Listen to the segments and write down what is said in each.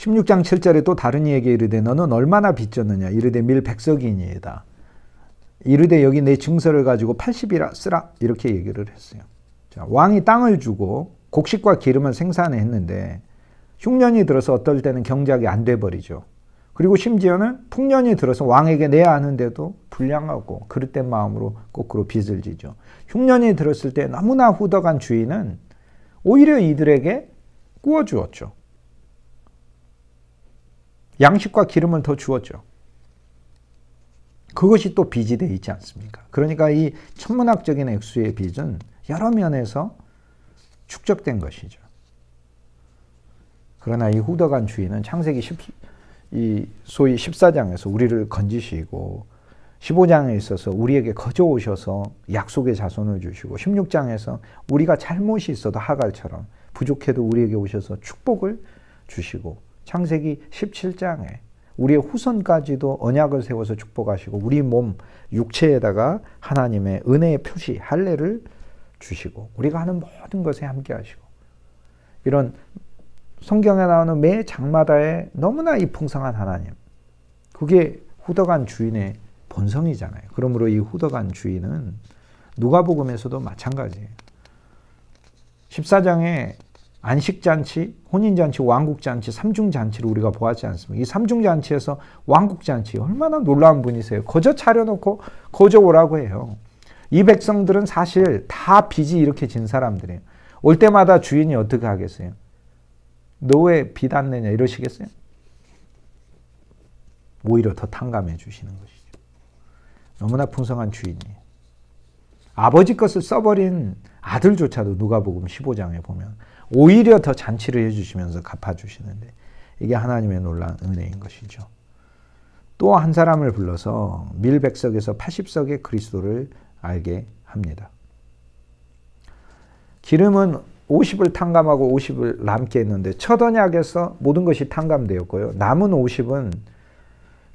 16장 7절에 또 다른 이에게 이르되 너는 얼마나 빚졌느냐 이르되 밀 100석이니이다. 이르되 여기 내 증서를 가지고 80이라 쓰라 이렇게 얘기를 했어요. 자, 왕이 땅을 주고 곡식과 기름을 생산했는데 흉년이 들어서 어떨 때는 경작이 안 돼버리죠. 그리고 심지어는 풍년이 들어서 왕에게 내야 하는데도 불량하고 그릇된 마음으로 거꾸로 빚을 지죠. 흉년이 들었을 때 너무나 후덕한 주인은 오히려 이들에게 구워주었죠. 양식과 기름을 더 주었죠. 그것이 또 빚이 되어 있지 않습니까? 그러니까 이 천문학적인 액수의 빚은 여러 면에서 축적된 것이죠. 그러나 이 후덕한 주인은 창세기 소위 14장에서 우리를 건지시고 15장에 있어서 우리에게 거저 오셔서 약속의 자손을 주시고 16장에서 우리가 잘못이 있어도 하갈처럼 부족해도 우리에게 오셔서 축복을 주시고 창세기 17장에 우리의 후손까지도 언약을 세워서 축복하시고 우리 몸 육체에다가 하나님의 은혜의 표시 할례를 주시고 우리가 하는 모든 것에 함께 하시고 이런 성경에 나오는 매 장마다의 너무나 이 풍성한 하나님, 그게 후덕한 주인의 본성이잖아요. 그러므로 이 후덕한 주인은 누가복음에서도 마찬가지예요. 14장에 안식잔치, 혼인잔치, 왕국잔치, 삼중잔치를 우리가 보았지 않습니까? 이 삼중잔치에서 왕국잔치 얼마나 놀라운 분이세요. 거저 차려놓고 거저 오라고 해요. 이 백성들은 사실 다 빚이 이렇게 진 사람들이에요. 올 때마다 주인이 어떻게 하겠어요? 너 왜 빚 안 내냐 이러시겠어요? 오히려 더 탕감해 주시는 것이죠. 너무나 풍성한 주인이에요. 아버지 것을 써버린 아들조차도 누가복음 15장에 보면 오히려 더 잔치를 해주시면서 갚아주시는데 이게 하나님의 놀라운 은혜인 것이죠. 또 한 사람을 불러서 밀 100석에서 80석의 그리스도를 알게 합니다. 기름은 50을 탕감하고 50을 남게 했는데 첫 언약에서 모든 것이 탕감되었고요. 남은 50은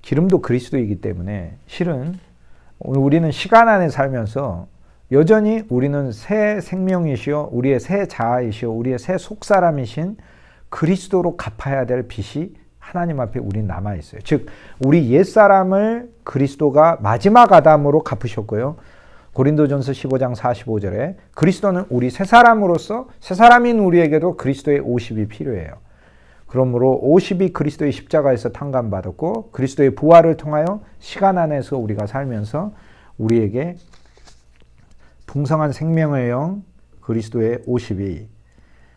기름도 그리스도이기 때문에 실은 우리는 시간 안에 살면서 여전히 우리는 새 생명이시오, 우리의 새 자아이시오, 우리의 새 속사람이신 그리스도로 갚아야 될 빚이 하나님 앞에 우린 남아있어요. 즉 우리 옛사람을 그리스도가 마지막 아담으로 갚으셨고요. 고린도전서 15장 45절에 그리스도는 우리 새 사람으로서 새 사람인 우리에게도 그리스도의 50이 필요해요. 그러므로 50이 그리스도의 십자가에서 탕감받았고 그리스도의 부활을 통하여 시간 안에서 우리가 살면서 우리에게 풍성한 생명의 영 그리스도의 50이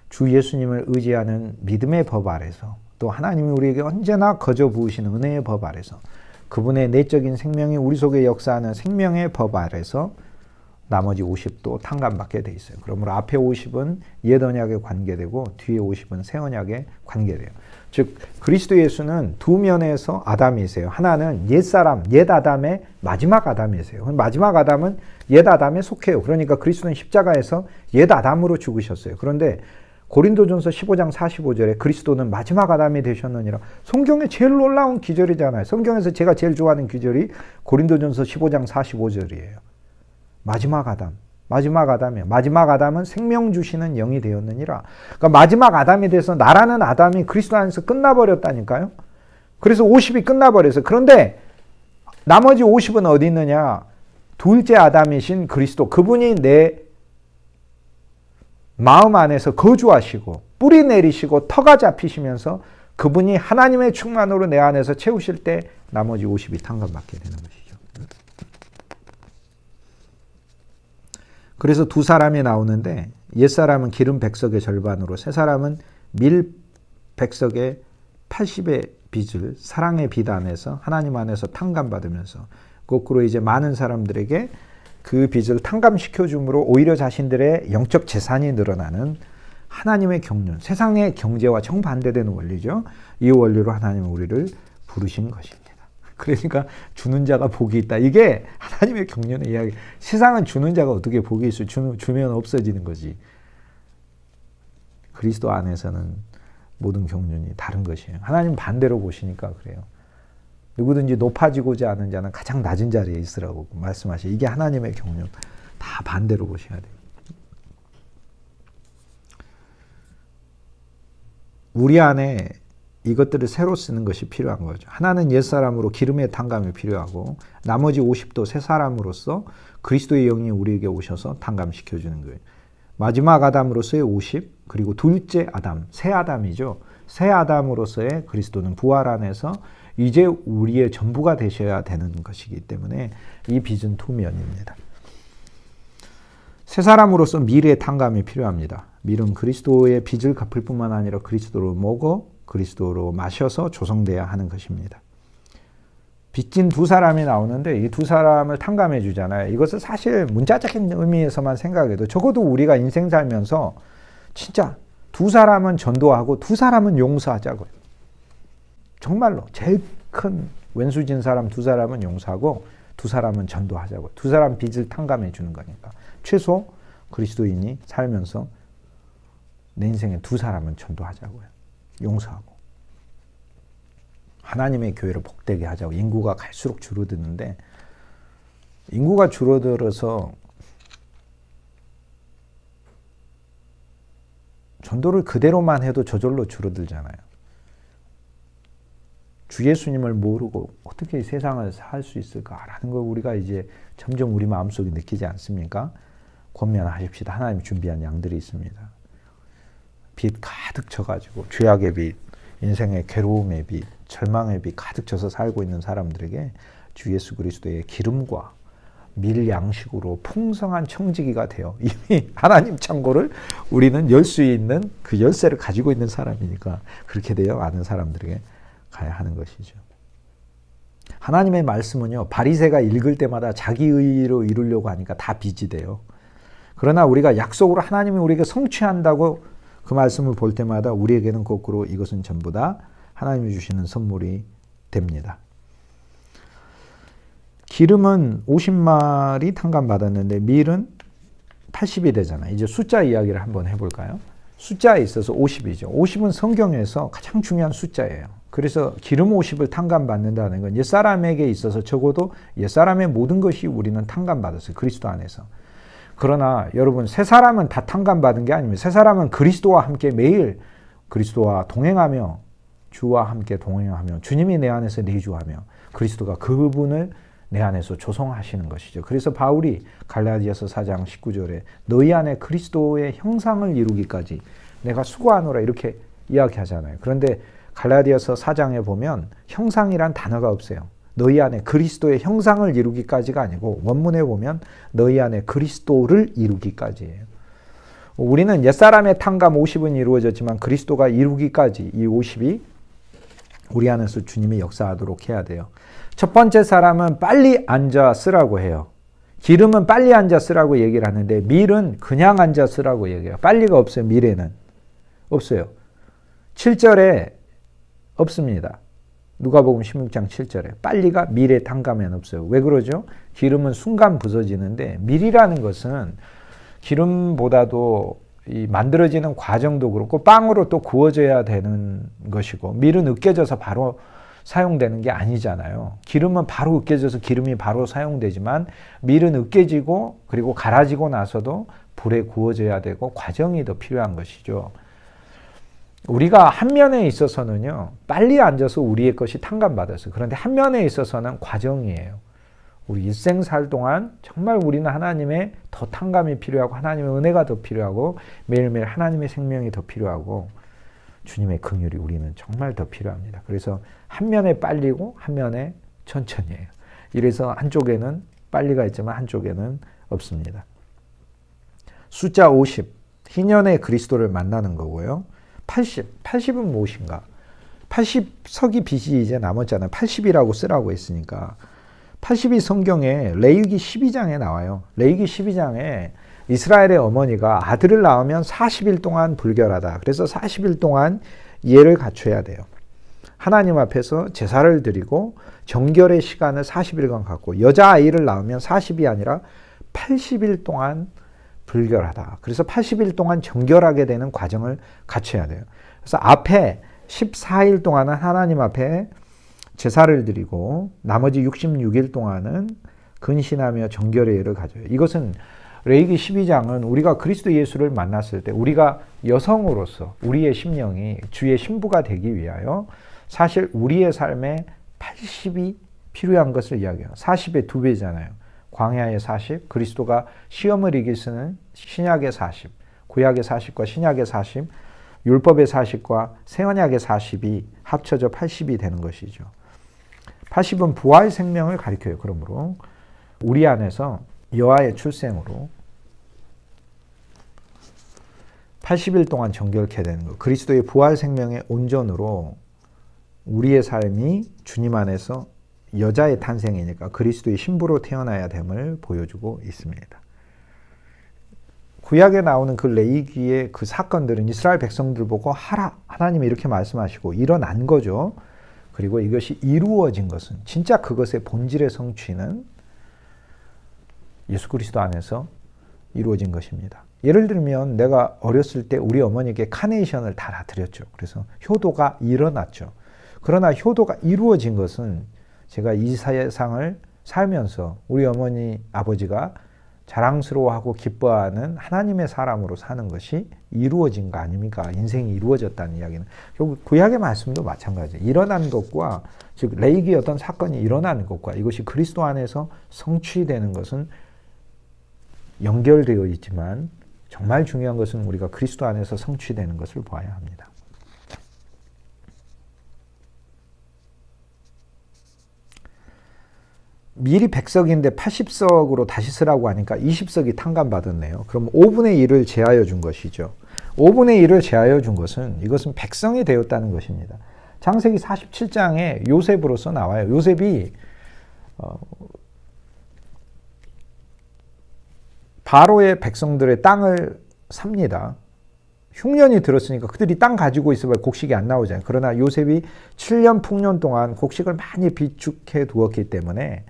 주 예수님을 의지하는 믿음의 법 아래서 또 하나님이 우리에게 언제나 거저 부으시는 은혜의 법 아래서 그분의 내적인 생명이 우리 속에 역사하는 생명의 법 아래서 나머지 50도 탕감받게 돼 있어요. 그러므로 앞에 50은 옛 언약에 관계되고 뒤에 50은 새 언약에 관계돼요. 즉 그리스도 예수는 두 면에서 아담이세요. 하나는 옛사람, 옛 아담의 마지막 아담이세요. 마지막 아담은 옛 아담에 속해요. 그러니까 그리스도는 십자가에서 옛 아담으로 죽으셨어요. 그런데 고린도전서 15장 45절에 그리스도는 마지막 아담이 되셨느니라. 성경에 제일 놀라운 기절이잖아요. 성경에서 제가 제일 좋아하는 기절이 고린도전서 15장 45절이에요. 마지막 아담. 마지막 아담이에요. 마지막 아담은 생명 주시는 영이 되었느니라. 그러니까 마지막 아담이 돼서 나라는 아담이 그리스도 안에서 끝나버렸다니까요. 그래서 50이 끝나버렸어요. 그런데 나머지 50은 어디 있느냐. 둘째 아담이신 그리스도. 그분이 내 마음 안에서 거주하시고 뿌리 내리시고 터가 잡히시면서 그분이 하나님의 충만으로 내 안에서 채우실 때 나머지 50이 탕감받게 되는 것이죠. 그래서 두 사람이 나오는데 옛사람은 기름 100석의 절반으로 새사람은 밀 100석의 80의 빚을 사랑의 빚 안에서 하나님 안에서 탕감받으면서 거꾸로 이제 많은 사람들에게 그 빚을 탕감시켜 줌으로 오히려 자신들의 영적 재산이 늘어나는 하나님의 경륜, 세상의 경제와 정반대되는 원리죠. 이 원리로 하나님은 우리를 부르신 것입니다. 그러니까 주는 자가 복이 있다. 이게 하나님의 경륜의 이야기. 세상은 주는 자가 어떻게 복이 있어요? 주면 없어지는 거지. 그리스도 안에서는 모든 경륜이 다른 것이에요. 하나님 반대로 보시니까 그래요. 누구든지 높아지고자 하는 자는 가장 낮은 자리에 있으라고 말씀하셔요. 이게 하나님의 경륜. 다 반대로 보셔야 돼요. 우리 안에 이것들을 새로 쓰는 것이 필요한 거죠. 하나는 옛사람으로 기름의 탕감이 필요하고 나머지 50도 새 사람으로서 그리스도의 영이 우리에게 오셔서 탕감시켜주는 거예요. 마지막 아담으로서의 50, 그리고 둘째 아담, 새 아담이죠. 새 아담으로서의 그리스도는 부활 안에서 이제 우리의 전부가 되셔야 되는 것이기 때문에 이 빚은 두 면입니다. 새 사람으로서 밀의 탕감이 필요합니다. 밀은 그리스도의 빚을 갚을 뿐만 아니라 그리스도로 먹어 그리스도로 마셔서 조성돼야 하는 것입니다. 빚진 두 사람이 나오는데 이 두 사람을 탕감해 주잖아요. 이것을 사실 문자적인 의미에서만 생각해도 적어도 우리가 인생 살면서 진짜 두 사람은 전도하고 두 사람은 용서하자고요. 정말로 제일 큰 왼수진 사람 두 사람은 용서하고 두 사람은 전도하자고요. 두 사람 빚을 탕감해 주는 거니까. 최소 그리스도인이 살면서 내 인생에 두 사람은 전도하자고요. 용서하고. 하나님의 교회를 복되게 하자고. 인구가 갈수록 줄어드는데 인구가 줄어들어서 전도를 그대로만 해도 저절로 줄어들잖아요. 주 예수님을 모르고 어떻게 세상을 살 수 있을까라는 걸 우리가 이제 점점 우리 마음속에 느끼지 않습니까? 권면하십시다. 하나님 준비한 양들이 있습니다. 빚 가득 져가지고 죄악의 빚, 인생의 괴로움의 빚, 절망의 빚 가득 져서 살고 있는 사람들에게 주 예수 그리스도의 기름과 밀 양식으로 풍성한 청지기가 되어 이미 하나님 창고를 우리는 열 수 있는 그 열쇠를 가지고 있는 사람이니까 그렇게 되어 아는 사람들에게 가야 하는 것이죠. 하나님의 말씀은요, 바리새가 읽을 때마다 자기 의로 이루려고 하니까 다 빚이 돼요. 그러나 우리가 약속으로 하나님이 우리에게 성취한다고 그 말씀을 볼 때마다 우리에게는 거꾸로 이것은 전부 다 하나님이 주시는 선물이 됩니다. 기름은 50마리 탕감받았는데 밀은 80이 되잖아요. 이제 숫자 이야기를 한번 해볼까요? 숫자에 있어서 50이죠. 50은 성경에서 가장 중요한 숫자예요. 그래서 기름 50을 탕감받는다는 건 옛사람에게 있어서 적어도 옛사람의 모든 것이 우리는 탕감받았어요. 그리스도 안에서. 그러나 여러분 새 사람은 다 탕감받은 게 아닙니다. 새 사람은 그리스도와 함께 매일 그리스도와 동행하며 주와 함께 동행하며 주님이 내 안에서 내주하며 그리스도가 그분을 내 안에서 조성하시는 것이죠. 그래서 바울이 갈라디아서 4장 19절에 너희 안에 그리스도의 형상을 이루기까지 내가 수고하노라 이렇게 이야기하잖아요. 그런데 갈라디아서 4장에 보면 형상이란 단어가 없어요. 너희 안에 그리스도의 형상을 이루기까지가 아니고 원문에 보면 너희 안에 그리스도를 이루기까지예요. 우리는 옛사람의 탕감 50은 이루어졌지만 그리스도가 이루기까지 이 50이 우리 안에서 주님이 역사하도록 해야 돼요. 첫 번째 사람은 빨리 앉아 쓰라고 해요. 기름은 빨리 앉아 쓰라고 얘기를 하는데 밀은 그냥 앉아 쓰라고 얘기해요. 빨리가 없어요. 밀에는. 없어요. 7절에 없습니다. 누가복음 16장 7절에 빨리가 밀의 탕감에는 없어요. 왜 그러죠? 기름은 순간 부서지는데 밀이라는 것은 기름보다도 이 만들어지는 과정도 그렇고 빵으로 또 구워져야 되는 것이고 밀은 으깨져서 바로 사용되는 게 아니잖아요. 기름은 바로 으깨져서 기름이 바로 사용되지만 밀은 으깨지고 그리고 갈아지고 나서도 불에 구워져야 되고 과정이 더 필요한 것이죠. 우리가 한 면에 있어서는요, 빨리 앉아서 우리의 것이 탕감받았어요. 그런데 한 면에 있어서는 과정이에요. 우리 일생 살 동안 정말 우리는 하나님의 더 탕감이 필요하고 하나님의 은혜가 더 필요하고 매일매일 하나님의 생명이 더 필요하고 주님의 긍휼이 우리는 정말 더 필요합니다. 그래서 한 면에 빨리고 한 면에 천천히예요. 이래서 한쪽에는 빨리가 있지만 한쪽에는 없습니다. 숫자 50, 희년의 그리스도를 만나는 거고요. 80은 무엇인가? 80석이 빚이 이제 남았잖아요. 80이라고 쓰라고 했으니까. 80이 성경에 레위기 12장에 나와요. 레위기 12장에 이스라엘의 어머니가 아들을 낳으면 40일 동안 불결하다. 그래서 40일 동안 예를 갖춰야 돼요. 하나님 앞에서 제사를 드리고 정결의 시간을 40일간 갖고 여자아이를 낳으면 40이 아니라 80일 동안 불결하다. 그래서 80일 동안 정결하게 되는 과정을 갖춰야 돼요. 그래서 앞에 14일 동안은 하나님 앞에 제사를 드리고 나머지 66일 동안은 근신하며 정결의 예를 가져요. 이것은 레위기 12장은 우리가 그리스도 예수를 만났을 때 우리가 여성으로서 우리의 심령이 주의 신부가 되기 위하여 사실 우리의 삶에 80이 필요한 것을 이야기해요. 40의 2배잖아요. 광야의 40, 그리스도가 시험을 이기시는 신약의 40, 구약의 40과 신약의 40, 율법의 40과 새언약의 40이 합쳐져 80이 되는 것이죠. 80은 부활 생명을 가리켜요. 그러므로 우리 안에서 여호와의 출생으로 80일 동안 정결케 되는 것. 그리스도의 부활 생명의 온전으로 우리의 삶이 주님 안에서 여자의 탄생이니까 그리스도의 신부로 태어나야 됨을 보여주고 있습니다. 구약에 나오는 그 레위기의 그 사건들은 이스라엘 백성들 보고 하라. 하나님이 이렇게 말씀하시고 일어난 거죠. 그리고 이것이 이루어진 것은 진짜 그것의 본질의 성취는 예수 그리스도 안에서 이루어진 것입니다. 예를 들면 내가 어렸을 때 우리 어머니에게 카네이션을 달아드렸죠. 그래서 효도가 일어났죠. 그러나 효도가 이루어진 것은 제가 이 세상을 살면서 우리 어머니 아버지가 자랑스러워하고 기뻐하는 하나님의 사람으로 사는 것이 이루어진 거 아닙니까? 인생이 이루어졌다는 이야기는. 결국 구약의 말씀도 마찬가지예요. 일어난 것과 즉 레위기 어떤 사건이 일어나는 것과 이것이 그리스도 안에서 성취되는 것은 연결되어 있지만 정말 중요한 것은 우리가 그리스도 안에서 성취되는 것을 봐야 합니다. 미리 100석인데 80석으로 다시 쓰라고 하니까 20석이 탕감받았네요. 그럼 5분의 1을 제하여 준 것이죠. 5분의 1을 제하여 준 것은 이것은 백성이 되었다는 것입니다. 창세기 47장에 요셉으로서 나와요. 요셉이 바로의 백성들의 땅을 삽니다. 흉년이 들었으니까 그들이 땅 가지고 있으면 곡식이 안 나오잖아요. 그러나 요셉이 7년 풍년 동안 곡식을 많이 비축해 두었기 때문에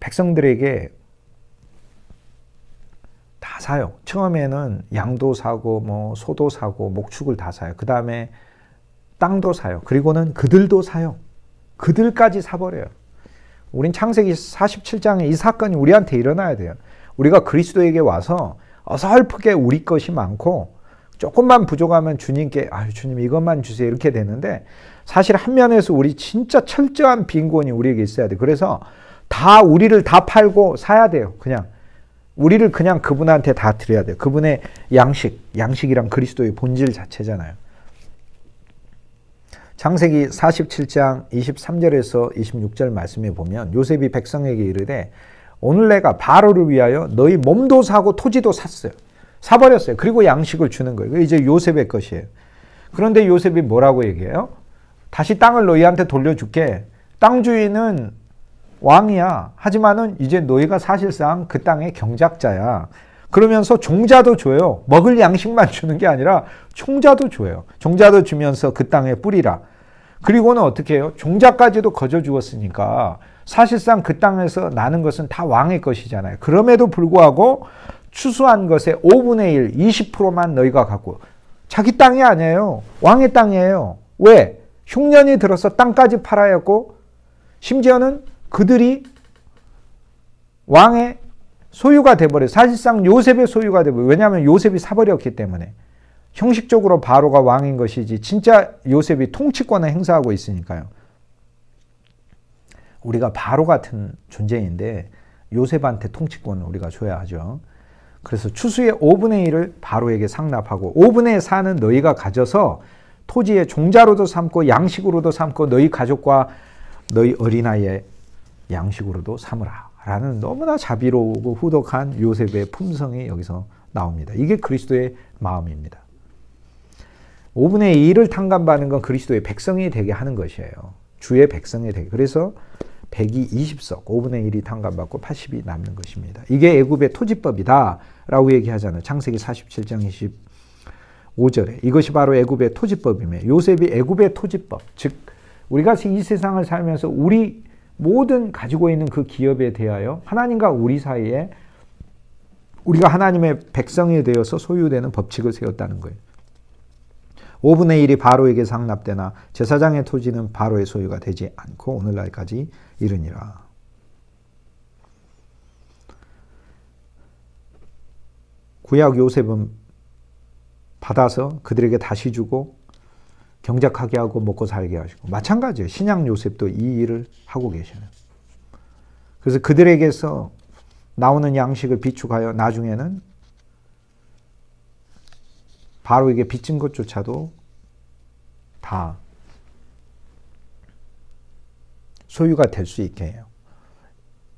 백성들에게 다 사요. 처음에는 양도 사고 뭐 소도 사고 목축을 다 사요. 그 다음에 땅도 사요. 그리고는 그들도 사요. 그들까지 사버려요. 우린 창세기 47장에 이 사건이 우리한테 일어나야 돼요. 우리가 그리스도에게 와서 어설프게 우리 것이 많고 조금만 부족하면 주님께 아유 주님 이것만 주세요 이렇게 되는데 사실 한 면에서 우리 진짜 철저한 빈곤이 우리에게 있어야 돼. 그래서 다 우리를 다 팔고 사야 돼요. 그냥 우리를 그냥 그분한테 다 드려야 돼요. 그분의 양식이란 그리스도의 본질 자체잖아요. 창세기 47장 23절에서 26절 말씀에 보면 요셉이 백성에게 이르되 오늘 내가 바로를 위하여 너희 몸도 사고 토지도 샀어요. 사버렸어요. 그리고 양식을 주는 거예요. 이제 요셉의 것이에요. 그런데 요셉이 뭐라고 얘기해요? 다시 땅을 너희한테 돌려줄게. 땅 주인은 왕이야. 하지만은 이제 너희가 사실상 그 땅의 경작자야. 그러면서 종자도 줘요. 먹을 양식만 주는 게 아니라 종자도 줘요. 종자도 주면서 그 땅에 뿌리라. 그리고는 어떻게 해요? 종자까지도 거저 주었으니까 사실상 그 땅에서 나는 것은 다 왕의 것이잖아요. 그럼에도 불구하고 추수한 것의 5분의 1, 20%만 너희가 갖고 자기 땅이 아니에요. 왕의 땅이에요. 왜? 흉년이 들어서 땅까지 팔아야 했고 심지어는 그들이 왕의 소유가 돼버려요. 사실상 요셉의 소유가 돼버려요. 왜냐하면 요셉이 사버렸기 때문에. 형식적으로 바로가 왕인 것이지 진짜 요셉이 통치권을 행사하고 있으니까요. 우리가 바로 같은 존재인데 요셉한테 통치권을 우리가 줘야 하죠. 그래서 추수의 5분의 1을 바로에게 상납하고 5분의 4는 너희가 가져서 토지의 종자로도 삼고 양식으로도 삼고 너희 가족과 너희 어린아이의 양식으로도 삼으라 라는 너무나 자비로우고 후덕한 요셉의 품성이 여기서 나옵니다. 이게 그리스도의 마음입니다. 5분의 1을 탕감받는 건 그리스도의 백성이 되게 하는 것이에요. 주의 백성이 되게. 그래서 120석, 5분의 1이 탕감받고 80이 남는 것입니다. 이게 애굽의 토지법이다 라고 얘기하잖아요. 창세기 47장 25절에. 이것이 바로 애굽의 토지법이며 요셉이 애굽의 토지법, 즉 우리가 이 세상을 살면서 우리 모든 가지고 있는 그 기업에 대하여 하나님과 우리 사이에 우리가 하나님의 백성이 되어서 소유되는 법칙을 세웠다는 거예요. 5분의 1이 바로에게 상납되나 제사장의 토지는 바로의 소유가 되지 않고 오늘날까지 이르니라. 구약 요셉은 받아서 그들에게 다시 주고 경작하게 하고 먹고 살게 하시고, 마찬가지예요. 신약 요셉도 이 일을 하고 계셔요. 그래서 그들에게서 나오는 양식을 비축하여 나중에는 바로에게 빚진 것조차도 다 소유가 될 수 있게 해요.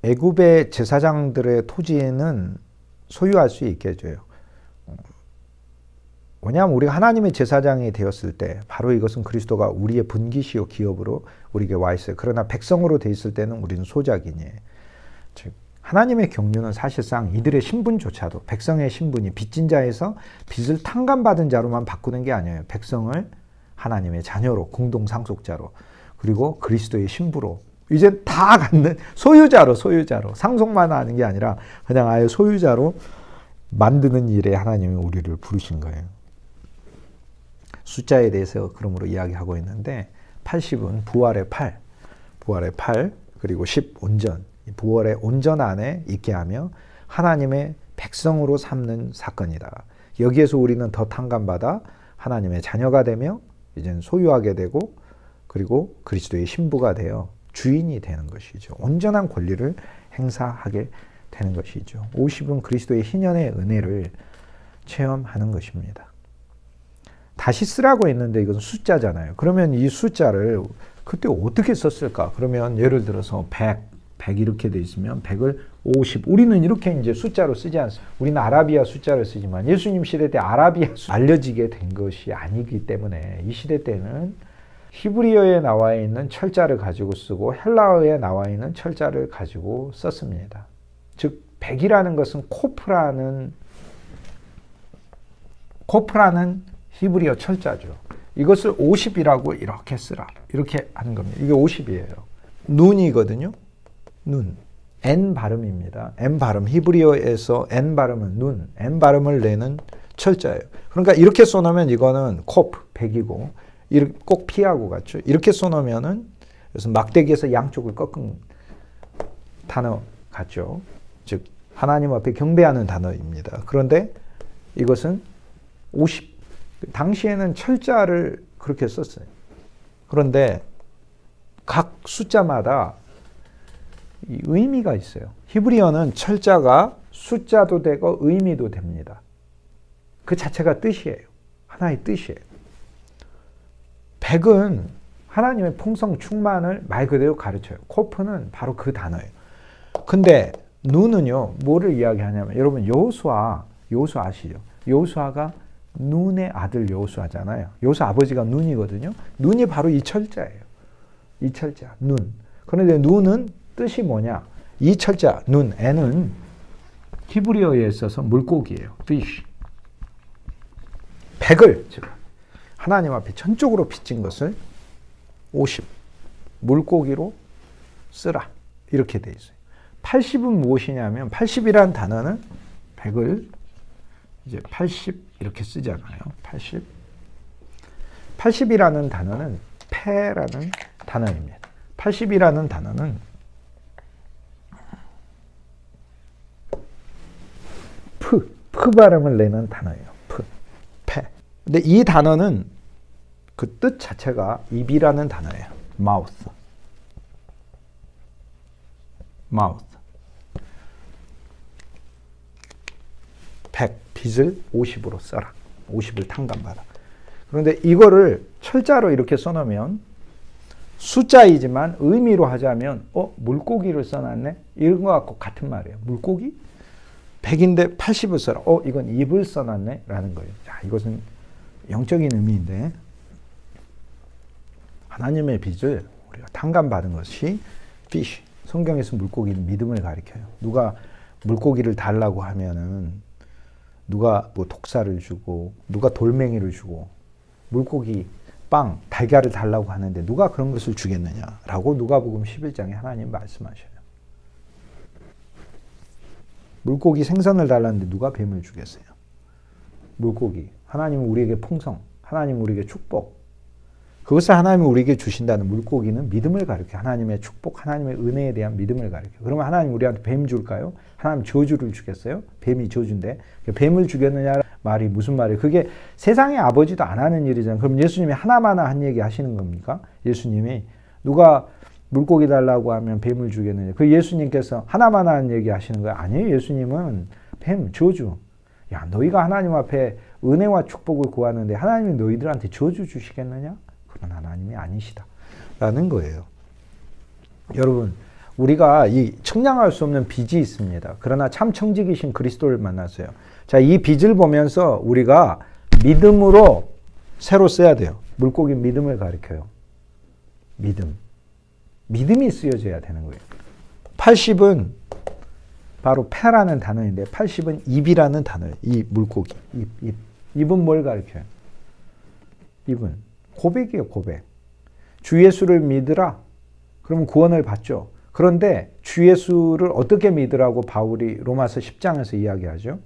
애굽의 제사장들의 토지는 소유할 수 있게 해줘요. 왜냐하면 우리가 하나님의 제사장이 되었을 때 바로 이것은 그리스도가 우리의 분기시요 기업으로 우리에게 와 있어요. 그러나 백성으로 돼 있을 때는 우리는 소작이니, 즉 하나님의 경륜은 사실상 이들의 신분조차도, 백성의 신분이 빚진 자에서 빚을 탕감받은 자로만 바꾸는 게 아니에요. 백성을 하나님의 자녀로, 공동 상속자로, 그리고 그리스도의 신부로 이제 다 갖는 소유자로 상속만 하는 게 아니라 그냥 아예 소유자로 만드는 일에 하나님이 우리를 부르신 거예요. 숫자에 대해서 그러므로 이야기하고 있는데 80은 부활의 8, 그리고 10 온전, 부활의 온전 안에 있게 하며 하나님의 백성으로 삼는 사건이다. 여기에서 우리는 더 탕감받아 하나님의 자녀가 되며 이제는 소유하게 되고, 그리고 그리스도의 신부가 되어 주인이 되는 것이죠. 온전한 권리를 행사하게 되는 것이죠. 50은 그리스도의 희년의 은혜를 체험하는 것입니다. 다시 쓰라고 했는데 이건 숫자잖아요. 그러면 이 숫자를 그때 어떻게 썼을까? 그러면 예를 들어서 100 이렇게 돼 있으면 100을 50. 우리는 이렇게 이제 숫자로 쓰지 않습니다. 우리는 아라비아 숫자를 쓰지만 예수님 시대 때 아라비아 알려지게 된 것이 아니기 때문에 이 시대 때는 히브리어에 나와 있는 철자를 가지고 쓰고 헬라어에 나와 있는 철자를 가지고 썼습니다. 즉 100이라는 것은 코프라는 히브리어 철자죠. 이것을 50이라고 이렇게 쓰라. 이렇게 하는 겁니다. 이게 50이에요. 눈이거든요. 눈. N 발음입니다. N 발음. 히브리어에서 N 발음은 눈. N 발음을 내는 철자예요. 그러니까 이렇게 써놓으면 이거는 코프 100이고, 이렇게 꼭 피하고 갔죠. 이렇게 써놓으면은 그래서 막대기에서 양쪽을 꺾은 단어 같죠. 즉 하나님 앞에 경배하는 단어입니다. 그런데 이것은 50. 당시에는 철자를 그렇게 썼어요. 그런데 각 숫자마다 이 의미가 있어요. 히브리어는 철자가 숫자도 되고 의미도 됩니다. 그 자체가 뜻이에요. 하나의 뜻이에요. 100은 하나님의 풍성 충만을 말 그대로 가르쳐요. 코프는 바로 그 단어예요. 근데 눈은요, 뭐를 이야기하냐면, 여러분 여호수아 아시죠? 여호수아가 눈의 아들 여호수아잖아요. 여호수아 아버지가 눈이거든요. 눈이 바로 이 철자예요. 이 철자, 눈. 그런데 눈은 뜻이 뭐냐? 이 철자, 눈, N은 히브리어에 있어서 물고기예요. fish. 100을, 즉 하나님 앞에 전적으로 빚진 것을 50, 물고기로 쓰라. 이렇게 돼 있어요. 80은 무엇이냐면, 80이라는 단어는 100을 이제 80 이렇게 쓰잖아요. 80. 80이라는 단어는 패라는 단어입니다. 80이라는 단어는 프 발음을 내는 단어예요. 패. 근데 이 단어는 그 뜻 자체가 입이라는 단어예요. mouth. 100, 빚을 50으로 써라. 50을 탕감받아. 그런데 이거를 철자로 이렇게 써놓으면 숫자이지만 의미로 하자면 물고기를 써놨네? 이런 거 갖고 같은 말이에요. 물고기? 100인데 80을 써라. 이건 입을 써놨네? 라는 거예요. 자, 이것은 영적인 의미인데, 하나님의 빚을 우리가 탕감받은 것이 fish. 성경에서 물고기는 믿음을 가리켜요. 누가 물고기를 달라고 하면은 누가 뭐 독사를 주고, 누가 돌멩이를 주고, 물고기, 빵, 달걀을 달라고 하는데 누가 그런 것을 주겠느냐라고 누가복음 11장에 하나님 말씀하셔요. 물고기 생선을 달라는데 누가 뱀을 주겠어요? 물고기. 하나님은 우리에게 풍성, 하나님은 우리에게 축복. 그것을 하나님이 우리에게 주신다는 물고기는 믿음을 가리켜. 하나님의 축복, 하나님의 은혜에 대한 믿음을 가리켜. 그러면 하나님 우리한테 뱀 줄까요? 하나님 저주를 주겠어요? 뱀이 저주인데. 뱀을 주겠느냐 말이 무슨 말이에요? 그게 세상의 아버지도 안 하는 일이잖아요. 그럼 예수님이 하나마나 한 얘기 하시는 겁니까? 예수님이 누가 물고기 달라고 하면 뱀을 주겠느냐. 그 예수님께서 하나마나 한 얘기 하시는 거예요? 아니에요. 예수님은 뱀, 저주. 야, 너희가 하나님 앞에 은혜와 축복을 구하는데 하나님이 너희들한테 저주 주시겠느냐? 그건 하나님이 아니시다. 라는 거예요. 여러분, 우리가 이 청량할 수 없는 빚이 있습니다. 그러나 참 청지기신 그리스도를 만났어요. 자, 이 빚을 보면서 우리가 믿음으로 새로 써야 돼요. 물고기 믿음을 가리켜요. 믿음. 믿음이 쓰여져야 되는 거예요. 80은 바로 패라는 단어인데 80은 입이라는 단어예요. 이 물고기. 입. 입은 뭘 가리켜요? 입은 고백이에요. 고백. 주 예수를 믿으라. 그러면 구원을 받죠. 그런데 주 예수를 어떻게 믿으라고 바울이 로마서 10장에서 이야기하죠?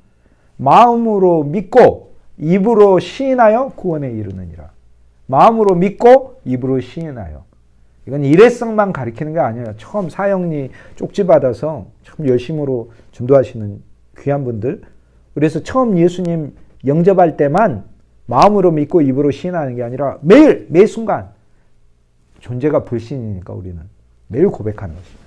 마음으로 믿고 입으로 시인하여 구원에 이르느니라. 마음으로 믿고 입으로 시인하여. 이건 일회성만 가리키는 게 아니에요. 처음 사형리 쪽지받아서 참 열심으로 전도하시는 귀한 분들. 그래서 처음 예수님 영접할 때만 마음으로 믿고 입으로 시인하는 게 아니라 매일, 매 순간. 존재가 불신이니까 우리는 매일 고백하는 것입니다.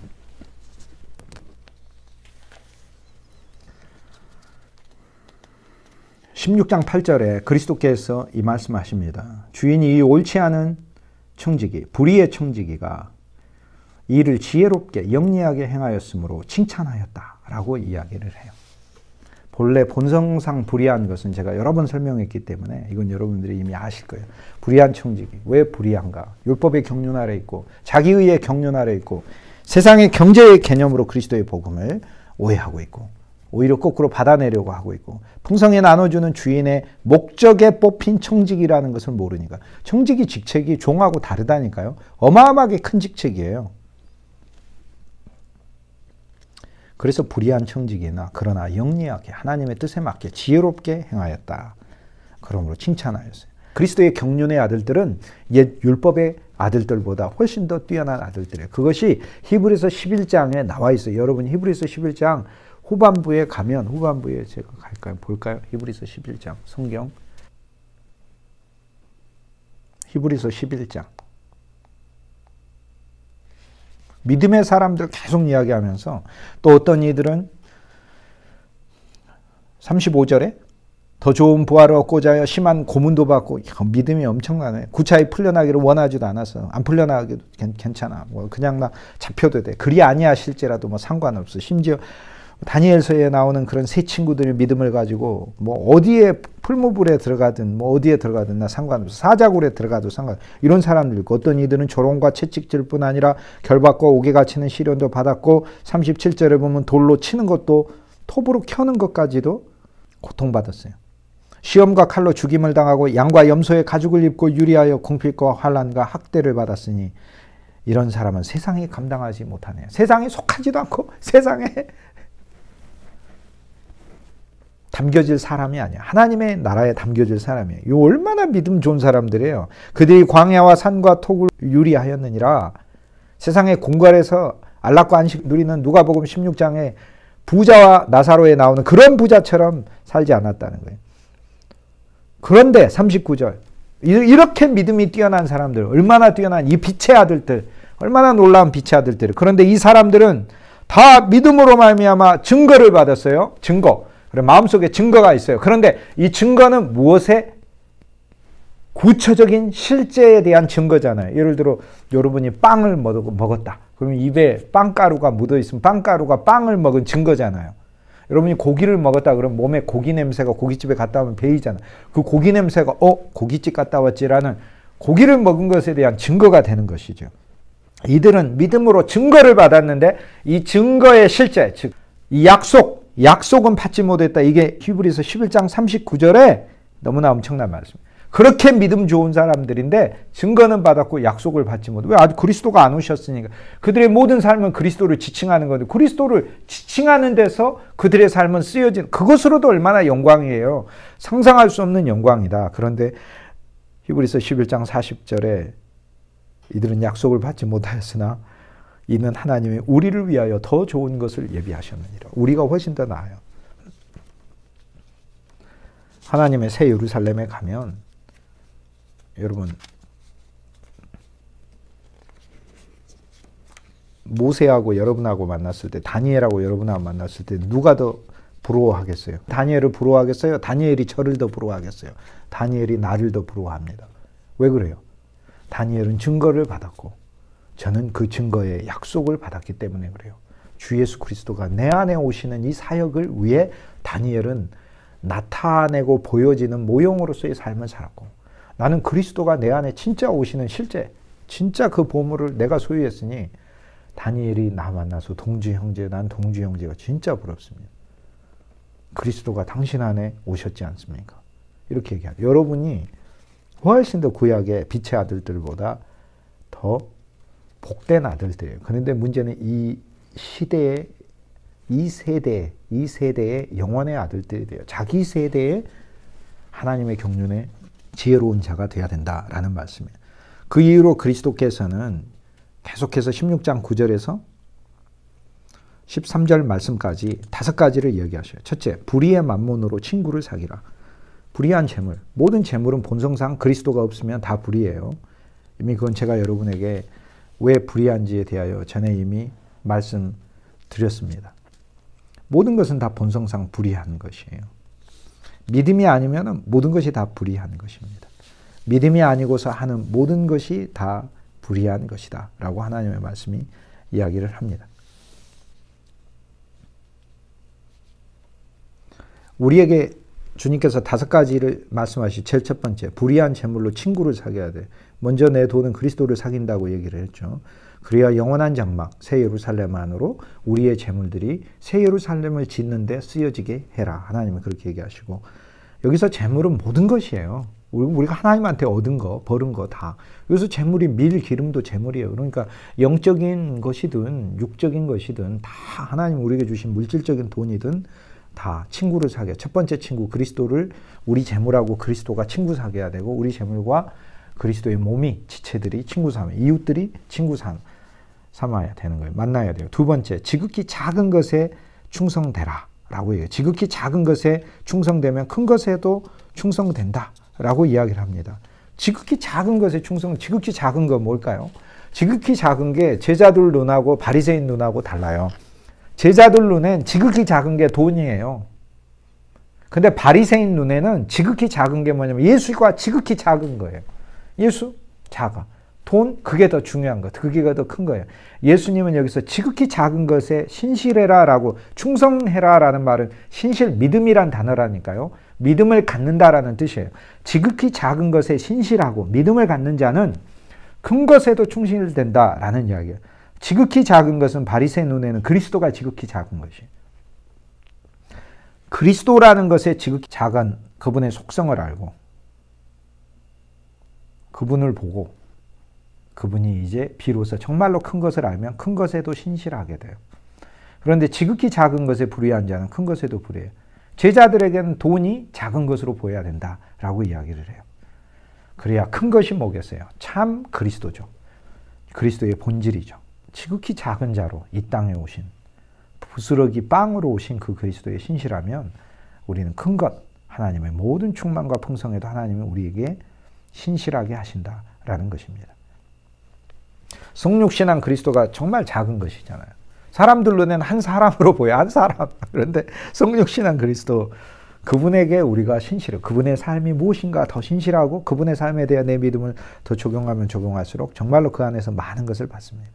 16장 8절에 그리스도께서 이 말씀하십니다. 주인이 이 옳지 않은 청지기, 불의의 청지기가 이를 지혜롭게 영리하게 행하였으므로 칭찬하였다라고 이야기를 해요. 본래 본성상 불의한 것은 제가 여러 번 설명했기 때문에 이건 여러분들이 이미 아실 거예요. 불의한 청지기. 왜 불의한가? 율법의 경륜 아래 있고 자기의의 경륜 아래 있고 세상의 경제의 개념으로 그리스도의 복음을 오해하고 있고 오히려 거꾸로 받아내려고 하고 있고 풍성에 나눠주는 주인의 목적에 뽑힌 청직이라는 것을 모르니까. 청직이 직책이 종하고 다르다니까요. 어마어마하게 큰 직책이에요. 그래서 불의한 청직이나 그러나 영리하게 하나님의 뜻에 맞게 지혜롭게 행하였다. 그러므로 칭찬하였어요. 그리스도의 경륜의 아들들은 옛 율법의 아들들보다 훨씬 더 뛰어난 아들들이에요. 그것이 히브리서 11장에 나와 있어요. 여러분 히브리서 11장 후반부에 가면 후반부에 제가 갈까요? 볼까요? 히브리서 11장 성경 히브리서 11장 믿음의 사람들 계속 이야기하면서 또 어떤 이들은 35절에 더 좋은 부활을 얻고자 하여 심한 고문도 받고 믿음이 엄청나네. 구차히 풀려나기를 원하지도 않아서 안 풀려나가기도 괜찮아. 뭐 그냥 나 잡혀도 돼. 그리 아니하실지라도 뭐 상관없어. 심지어 다니엘서에 나오는 그런 세 친구들의 믿음을 가지고 뭐 어디에 풀무불에 들어가든 뭐 어디에 들어가든 나 상관없어. 사자굴에 들어가도 상관없어. 이런 사람들 있고 어떤 이들은 조롱과 채찍질뿐 아니라 결박과 옥에 갇히는 시련도 받았고 37절에 보면 돌로 치는 것도 톱으로 켜는 것까지도 고통받았어요. 시험과 칼로 죽임을 당하고 양과 염소의 가죽을 입고 유리하여 궁핍과 환난과 학대를 받았으니 이런 사람은 세상이 감당하지 못하네요. 세상에 속하지도 않고 세상에 담겨질 사람이 아니야. 하나님의 나라에 담겨질 사람이에요. 이 얼마나 믿음 좋은 사람들이에요. 그들이 광야와 산과 톡을 유리하였느니라. 세상의 공갈에서 안락과 안식 누리는 누가복음 16장에 부자와 나사로에 나오는 그런 부자처럼 살지 않았다는 거예요. 그런데 39절 이렇게 믿음이 뛰어난 사람들 얼마나 뛰어난 이 빛의 아들들 얼마나 놀라운 빛의 아들들. 그런데 이 사람들은 다 믿음으로 말미암아 증거를 받았어요. 증거. 그래, 마음속에 증거가 있어요. 그런데 이 증거는 무엇에? 구체적인 실제에 대한 증거잖아요. 예를 들어 여러분이 빵을 먹었다. 그러면 입에 빵가루가 묻어있으면 빵가루가 빵을 먹은 증거잖아요. 여러분이 고기를 먹었다 그러면 몸에 고기 냄새가 고깃집에 갔다 오면 배이잖아요. 그 고기 냄새가 고깃집 갔다 왔지라는 고기를 먹은 것에 대한 증거가 되는 것이죠. 이들은 믿음으로 증거를 받았는데 이 증거의 실제, 즉 이 약속은 받지 못했다. 이게 히브리서 11장 39절에 너무나 엄청난 말씀입니다. 그렇게 믿음 좋은 사람들인데 증거는 받았고 약속을 받지 못해. 왜? 아직 그리스도가 안 오셨으니까. 그들의 모든 삶은 그리스도를 지칭하는 건데 그리스도를 지칭하는 데서 그들의 삶은 쓰여진 그것으로도 얼마나 영광이에요. 상상할 수 없는 영광이다. 그런데 히브리서 11장 40절에 이들은 약속을 받지 못하였으나 이는 하나님이 우리를 위하여 더 좋은 것을 예비하셨느니라. 우리가 훨씬 더 나아요. 하나님의 새 예루살렘에 가면 여러분 모세하고 여러분하고 만났을 때, 다니엘하고 여러분하고 만났을 때 누가 더 부러워하겠어요? 다니엘을 부러워하겠어요? 다니엘이 저를 더 부러워하겠어요? 다니엘이 나를 더 부러워합니다. 왜 그래요? 다니엘은 증거를 받았고 저는 그 증거의 약속을 받았기 때문에 그래요. 주 예수 그리스도가 내 안에 오시는 이 사역을 위해 다니엘은 나타내고 보여지는 모형으로서의 삶을 살았고, 나는 그리스도가 내 안에 진짜 오시는 실제 진짜 그 보물을 내가 소유했으니 다니엘이 나 만나서 동주 형제, 난 동주 형제가 진짜 부럽습니다. 그리스도가 당신 안에 오셨지 않습니까? 이렇게 얘기합니다. 여러분이 훨씬 더 구약의 빛의 아들들보다 더 복된 아들들이에요. 그런데 문제는 이 시대의 이 세대의 영원의 아들들이 돼요. 자기 세대의 하나님의 경륜에 지혜로운 자가 되어야 된다라는 말씀이에요. 그 이후로 그리스도께서는 계속해서 16장 9절에서 13절 말씀까지 5가지를 이야기하셔요. 첫째, 불의의 만몬으로 친구를 사귀라. 불의한 재물. 모든 재물은 본성상 그리스도가 없으면 다 불의해요. 이미 그건 제가 여러분에게 왜 불의한지에 대하여 전에 이미 말씀드렸습니다. 모든 것은 다 본성상 불의한 것이에요. 믿음이 아니면 모든 것이 다 불의한 것입니다. 믿음이 아니고서 하는 모든 것이 다 불의한 것이다 라고 하나님의 말씀이 이야기를 합니다. 우리에게 주님께서 5가지를 말씀하시. 제일 첫 번째, 불의한 재물로 친구를 사귀어야 돼. 먼저 내 돈은 그리스도를 사귄다고 얘기를 했죠. 그래야 영원한 장막 새 예루살렘 안으로 우리의 재물들이 새 예루살렘을 짓는 데 쓰여지게 해라. 하나님은 그렇게 얘기하시고, 여기서 재물은 모든 것이에요. 우리가 하나님한테 얻은 거, 벌은 거 다. 여기서 재물이 밀, 기름도 재물이에요. 그러니까 영적인 것이든 육적인 것이든 다 하나님 우리에게 주신 물질적인 돈이든 다 친구를 사귀어야. 첫 번째 친구 그리스도를 우리 재물하고 그리스도가 친구 사귀어야 되고, 우리 재물과 그리스도의 몸이 지체들이 친구 삼아, 이웃들이 친구 삼아야 되는 거예요. 만나야 돼요. 두 번째, 지극히 작은 것에 충성되라 라고 얘기해요. 지극히 작은 것에 충성되면 큰 것에도 충성된다 라고 이야기를 합니다. 지극히 작은 것에 지극히 작은 건 뭘까요? 지극히 작은 게 제자들 눈하고 바리새인 눈하고 달라요. 제자들 눈엔 지극히 작은 게 돈이에요. 근데 바리새인 눈에는 지극히 작은 게 뭐냐면 예수가 지극히 작은 거예요. 예수 작아. 돈 그게 더 중요한 것. 그게 더 큰 거예요. 예수님은 여기서 지극히 작은 것에 신실해라 라고, 충성해라 라는 말은 신실, 믿음이란 단어라니까요. 믿음을 갖는다라는 뜻이에요. 지극히 작은 것에 신실하고 믿음을 갖는 자는 큰 것에도 충실된다라는 이야기예요. 지극히 작은 것은 바리새인 눈에는 그리스도가 지극히 작은 것이에요. 그리스도라는 것에 지극히 작은 그분의 속성을 알고 그분을 보고 그분이 이제 비로소 정말로 큰 것을 알면 큰 것에도 신실하게 돼요. 그런데 지극히 작은 것에 불의한 자는 큰 것에도 불의해요. 제자들에게는 돈이 작은 것으로 보여야 된다라고 이야기를 해요. 그래야 큰 것이 뭐겠어요? 참 그리스도죠. 그리스도의 본질이죠. 지극히 작은 자로 이 땅에 오신, 부스러기 빵으로 오신 그 그리스도에 신실하면 우리는 큰 것, 하나님의 모든 충만과 풍성에도 하나님이 우리에게 신실하게 하신다라는 것입니다. 성육신한 그리스도가 정말 작은 것이잖아요. 사람들 눈에는 한 사람으로 보여, 한 사람. 그런데 성육신한 그리스도, 그분에게 우리가 신실해. 그분의 삶이 무엇인가 더 신실하고 그분의 삶에 대한 내 믿음을 더 적용하면 적용할수록 정말로 그 안에서 많은 것을 받습니다.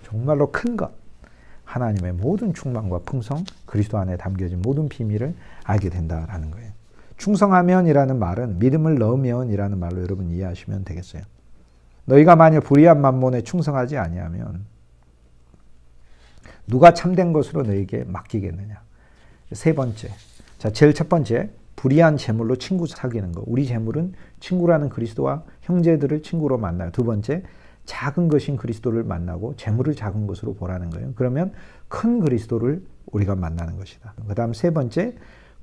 정말로 큰 것, 하나님의 모든 충만과 풍성, 그리스도 안에 담겨진 모든 비밀을 알게 된다라는 거예요. 충성하면이라는 말은 믿음을 넣으면이라는 말로 여러분 이해하시면 되겠어요. 너희가 만일 불의한 만몬에 충성하지 아니하면 누가 참된 것으로 너희에게 맡기겠느냐. 세 번째, 자, 제일 첫 번째, 불의한 재물로 친구 사귀는 거. 우리 재물은 친구라는 그리스도와 형제들을 친구로 만나요. 두 번째, 작은 것인 그리스도를 만나고 재물을 작은 것으로 보라는 거예요. 그러면 큰 그리스도를 우리가 만나는 것이다. 그 다음 세 번째,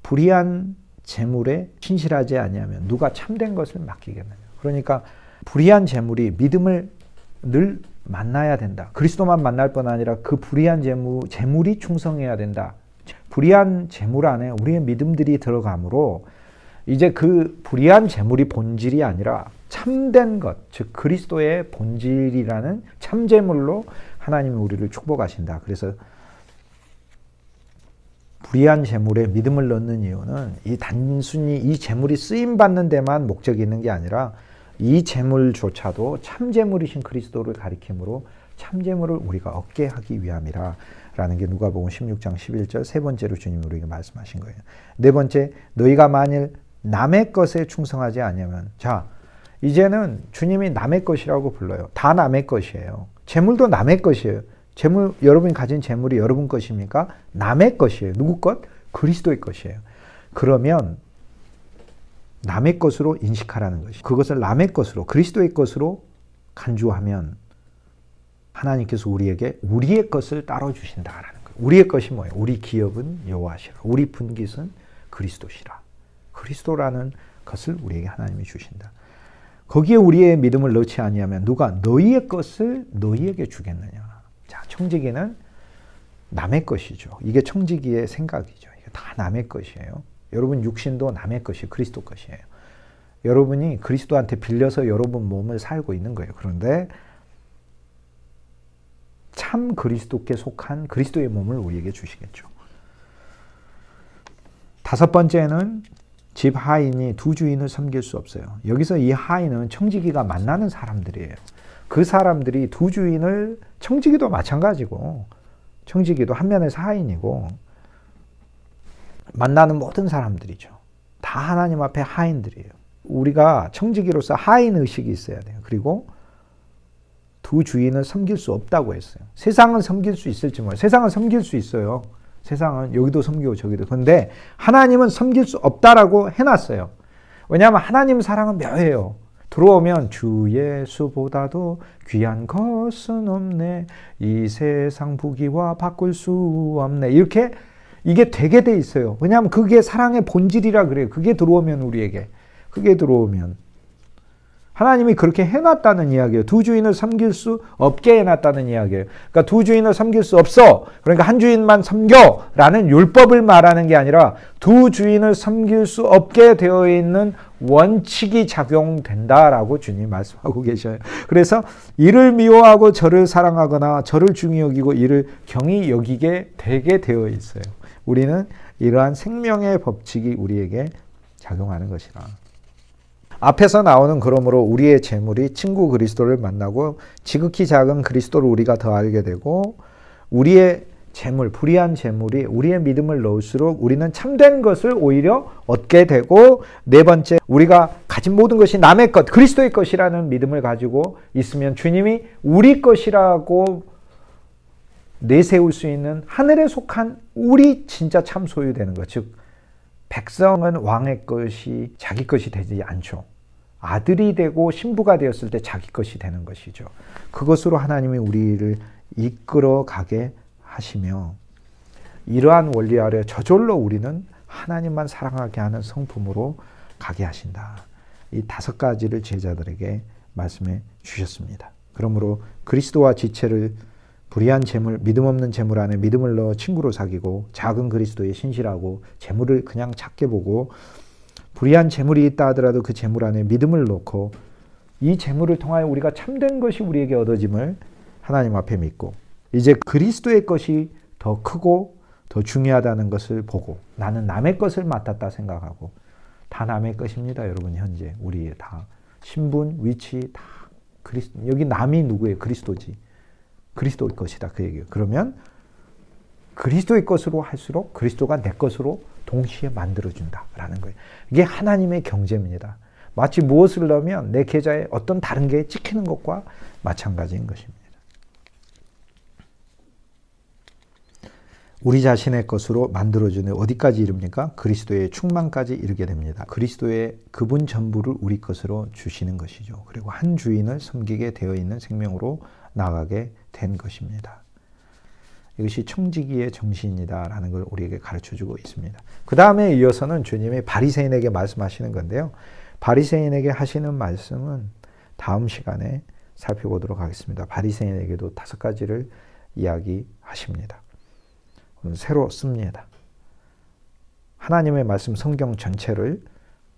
불의한 재물에 신실하지 아니하면 누가 참된 것을 맡기겠느냐. 그러니까 불의한 재물이 믿음을 늘 만나야 된다. 그리스도만 만날 뿐 아니라 그 불의한 재물이 충성해야 된다. 불의한 재물 안에 우리의 믿음들이 들어가므로 이제 그 불의한 재물이 본질이 아니라 참된 것, 즉 그리스도의 본질이라는 참재물로 하나님이 우리를 축복하신다. 그래서 불의한 재물에 믿음을 넣는 이유는 단순히 이 재물이 쓰임받는 데만 목적이 있는 게 아니라 이 재물조차도 참재물이신 그리스도를 가리킴으로 참재물을 우리가 얻게 하기 위함이라 라는 게 누가복음 16장 11절 세 번째로 주님이 우리에게 말씀하신 거예요. 네 번째, 너희가 만일 남의 것에 충성하지 않으면, 자, 이제는 주님이 남의 것이라고 불러요. 다 남의 것이에요. 재물도 남의 것이에요. 여러분이 가진 재물이 여러분 것입니까? 남의 것이에요. 누구 것? 그리스도의 것이에요. 그러면 남의 것으로 인식하라는 것이, 그것을 남의 것으로, 그리스도의 것으로 간주하면 하나님께서 우리에게 우리의 것을 따로 주신다라는 거예요. 우리의 것이 뭐예요? 우리 기업은 여호와시라. 우리 분깃은 그리스도시라. 그리스도라는 것을 우리에게 하나님이 주신다. 거기에 우리의 믿음을 넣지 아니하면 누가 너희의 것을 너희에게 주겠느냐. 자, 청지기는 남의 것이죠. 이게 청지기의 생각이죠. 이게 다 남의 것이에요. 여러분 육신도 남의 것이 그리스도 것이에요. 여러분이 그리스도한테 빌려서 여러분 몸을 살고 있는 거예요. 그런데 참 그리스도께 속한 그리스도의 몸을 우리에게 주시겠죠. 다섯 번째는 집 하인이 두 주인을 섬길 수 없어요. 여기서 이 하인은 청지기가 만나는 사람들이에요. 그 사람들이 두 주인을, 청지기도 마찬가지고, 청지기도 한 면에서 하인이고, 만나는 모든 사람들이죠. 다 하나님 앞에 하인들이에요. 우리가 청지기로서 하인 의식이 있어야 돼요. 그리고 두 주인을 섬길 수 없다고 했어요. 세상은 섬길 수 있을지 몰라요. 세상은 섬길 수 있어요. 세상은 여기도 섬기고 저기도. 그런데 하나님은 섬길 수 없다라고 해놨어요. 왜냐하면 하나님 사랑은 묘해요. 들어오면 주 예수보다도 귀한 것은 없네. 이 세상 부귀와 바꿀 수 없네. 이렇게 이게 되게 돼 있어요. 왜냐하면 그게 사랑의 본질이라 그래요. 그게 들어오면 우리에게. 그게 들어오면. 하나님이 그렇게 해놨다는 이야기예요. 두 주인을 섬길 수 없게 해놨다는 이야기예요. 그러니까 두 주인을 섬길 수 없어. 그러니까 한 주인만 섬겨. 라는 율법을 말하는 게 아니라 두 주인을 섬길 수 없게 되어 있는 원칙이 작용된다라고 주님이 말씀하고 계셔요. 그래서 이를 미워하고 저를 사랑하거나 저를 중히 여기고 이를 경히 여기게 되게 되어 있어요. 우리는 이러한 생명의 법칙이 우리에게 작용하는 것이라. 앞에서 나오는 그러므로 우리의 재물이 친구 그리스도를 만나고 지극히 작은 그리스도를 우리가 더 알게 되고 우리의 재물, 불의한 재물이 우리의 믿음을 넣을수록 우리는 참된 것을 오히려 얻게 되고 네 번째, 우리가 가진 모든 것이 남의 것, 그리스도의 것이라는 믿음을 가지고 있으면 주님이 우리 것이라고 내세울 수 있는 하늘에 속한 우리 진짜 참 소유되는 것, 즉 백성은 왕의 것이 자기 것이 되지 않죠. 아들이 되고 신부가 되었을 때 자기 것이 되는 것이죠. 그것으로 하나님이 우리를 이끌어 가게 하시며 이러한 원리 아래 저절로 우리는 하나님만 사랑하게 하는 성품으로 가게 하신다. 이 다섯 가지를 제자들에게 말씀해 주셨습니다. 그러므로 그리스도와 지체를 불의한 재물, 믿음 없는 재물 안에 믿음을 넣어 친구로 사귀고 작은 그리스도에 신실하고 재물을 그냥 작게 보고 불의한 재물이 있다 하더라도 그 재물 안에 믿음을 넣고 이 재물을 통하여 우리가 참된 것이 우리에게 얻어짐을 하나님 앞에 믿고 이제 그리스도의 것이 더 크고 더 중요하다는 것을 보고 나는 남의 것을 맡았다 생각하고 다 남의 것입니다. 여러분 현재 우리 다 신분, 위치 다 그리스도. 여기 남이 누구예요? 그리스도지. 그리스도의 것이다 그 얘기예요. 그러면 그리스도의 것으로 할수록 그리스도가 내 것으로 동시에 만들어준다라는 거예요. 이게 하나님의 경제입니다. 마치 무엇을 넣으면 내 계좌에 어떤 다른 게 찍히는 것과 마찬가지인 것입니다. 우리 자신의 것으로 만들어주는 어디까지 이릅니까? 그리스도의 충만까지 이르게 됩니다. 그리스도의 그분 전부를 우리 것으로 주시는 것이죠. 그리고 한 주인을 섬기게 되어 있는 생명으로 나가게 된 것입니다. 이것이 청지기의 정신이다라는 걸 우리에게 가르쳐주고 있습니다. 그 다음에 이어서는 주님이 바리새인에게 말씀하시는 건데요. 바리새인에게 하시는 말씀은 다음 시간에 살펴보도록 하겠습니다. 바리새인에게도 5가지를 이야기하십니다. 새로 씁니다. 하나님의 말씀 성경 전체를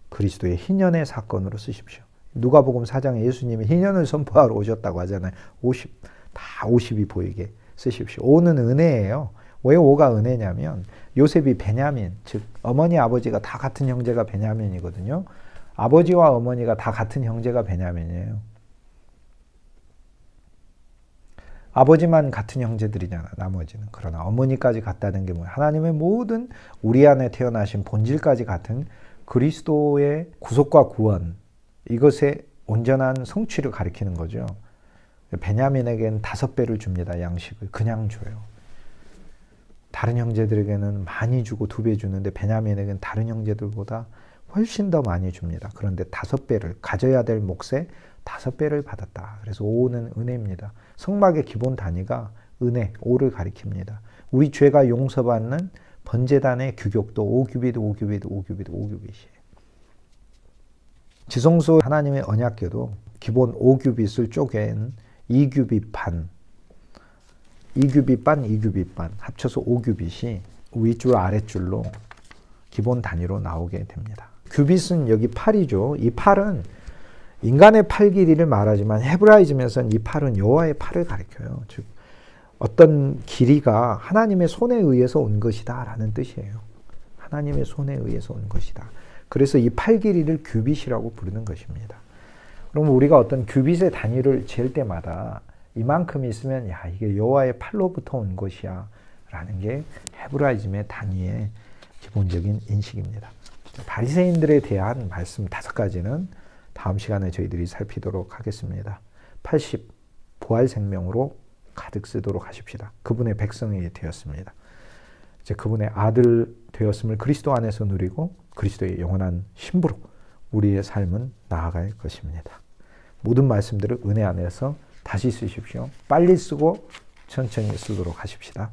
그리스도의 희년의 사건으로 쓰십시오. 누가복음 4장에 예수님이 희년을 선포하러 오셨다고 하잖아요. 50이 보이게 쓰십시오. 5는 은혜예요. 왜 5가 은혜냐면 요셉이 베냐민, 즉 어머니 아버지가 다 같은 형제가 베냐민이거든요. 아버지와 어머니가 다 같은 형제가 베냐민이에요. 아버지만 같은 형제들이잖아, 나머지는. 그러나 어머니까지 같다는 게 뭐야? 하나님의 모든 우리 안에 태어나신 본질까지 같은 그리스도의 구속과 구원, 이것의 온전한 성취를 가리키는 거죠. 베냐민에게는 5배를 줍니다, 양식을. 그냥 줘요. 다른 형제들에게는 많이 주고 2배 주는데 베냐민에게는 다른 형제들보다 훨씬 더 많이 줍니다. 그런데 5배를, 가져야 될 몫의 5배를 받았다. 그래서 5는 은혜입니다. 성막의 기본 단위가 은혜, 5를 가리킵니다. 우리 죄가 용서받는 번제단의 규격도 5규빗이에요. 지성소 하나님의 언약궤도 기본 5규빗을 쪼갠 2규빗 반, 2규빗 반, 2규빗 반 합쳐서 5규빗이 위줄 아랫줄로 기본 단위로 나오게 됩니다. 규빗은 여기 팔이죠. 이 팔은 인간의 팔 길이를 말하지만 헤브라이즘에서는 이 팔은 여호와의 팔을 가리켜요. 즉 어떤 길이가 하나님의 손에 의해서 온 것이다 라는 뜻이에요. 하나님의 손에 의해서 온 것이다. 그래서 이 팔 길이를 규빗이라고 부르는 것입니다. 그럼 우리가 어떤 규빗의 단위를 잴 때마다 이만큼 있으면 야 이게 여호와의 팔로부터 온 것이야 라는 게 헤브라이즘의 단위의 기본적인 인식입니다. 바리새인들에 대한 말씀 5가지는 다음 시간에 저희들이 살피도록 하겠습니다. 80 부활 생명으로 가득 쓰도록 하십시다. 그분의 백성이 되었습니다. 이제 그분의 아들 되었음을 그리스도 안에서 누리고 그리스도의 영원한 신부로 우리의 삶은 나아갈 것입니다. 모든 말씀들을 은혜 안에서 다시 쓰십시오. 빨리 쓰고 천천히 쓰도록 하십시다.